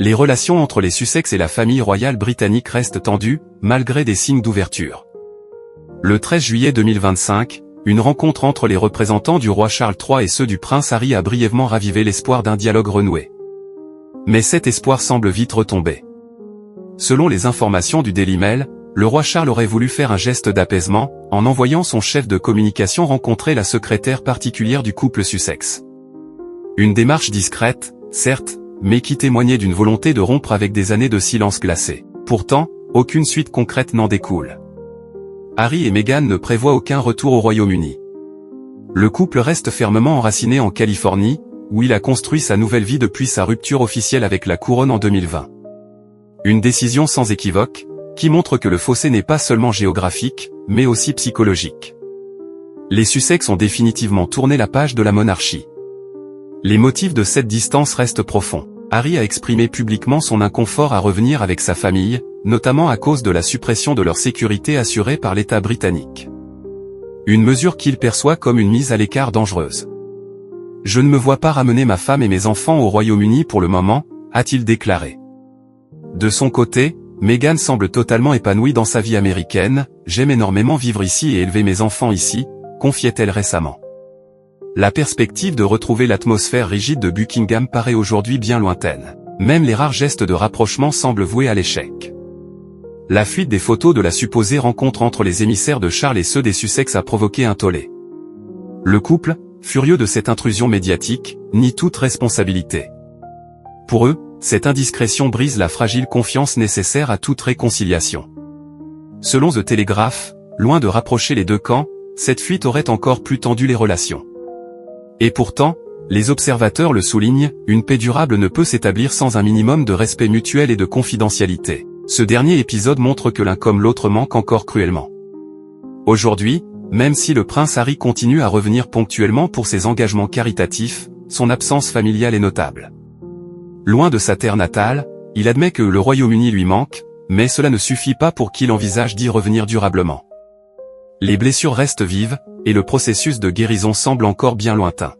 Les relations entre les Sussex et la famille royale britannique restent tendues, malgré des signes d'ouverture. Le 13 juillet 2025, une rencontre entre les représentants du roi Charles III et ceux du prince Harry a brièvement ravivé l'espoir d'un dialogue renoué. Mais cet espoir semble vite retomber. Selon les informations du Daily Mail, le roi Charles aurait voulu faire un geste d'apaisement, en envoyant son chef de communication rencontrer la secrétaire particulière du couple Sussex. Une démarche discrète, certes, mais qui témoignait d'une volonté de rompre avec des années de silence glacé. Pourtant, aucune suite concrète n'en découle. Harry et Meghan ne prévoient aucun retour au Royaume-Uni. Le couple reste fermement enraciné en Californie, où il a construit sa nouvelle vie depuis sa rupture officielle avec la couronne en 2020. Une décision sans équivoque, qui montre que le fossé n'est pas seulement géographique, mais aussi psychologique. Les Sussex ont définitivement tourné la page de la monarchie. Les motifs de cette distance restent profonds. Harry a exprimé publiquement son inconfort à revenir avec sa famille, notamment à cause de la suppression de leur sécurité assurée par l'État britannique. Une mesure qu'il perçoit comme une mise à l'écart dangereuse. « Je ne me vois pas ramener ma femme et mes enfants au Royaume-Uni pour le moment », a-t-il déclaré. De son côté, Meghan semble totalement épanouie dans sa vie américaine. « J'aime énormément vivre ici et élever mes enfants ici », confiait-elle récemment. La perspective de retrouver l'atmosphère rigide de Buckingham paraît aujourd'hui bien lointaine. Même les rares gestes de rapprochement semblent voués à l'échec. La fuite des photos de la supposée rencontre entre les émissaires de Charles et ceux des Sussex a provoqué un tollé. Le couple, furieux de cette intrusion médiatique, nie toute responsabilité. Pour eux, cette indiscrétion brise la fragile confiance nécessaire à toute réconciliation. Selon The Telegraph, loin de rapprocher les deux camps, cette fuite aurait encore plus tendu les relations. Et pourtant, les observateurs le soulignent, une paix durable ne peut s'établir sans un minimum de respect mutuel et de confidentialité. Ce dernier épisode montre que l'un comme l'autre manque encore cruellement. Aujourd'hui, même si le prince Harry continue à revenir ponctuellement pour ses engagements caritatifs, son absence familiale est notable. Loin de sa terre natale, il admet que le Royaume-Uni lui manque, mais cela ne suffit pas pour qu'il envisage d'y revenir durablement. Les blessures restent vives, et le processus de guérison semble encore bien lointain.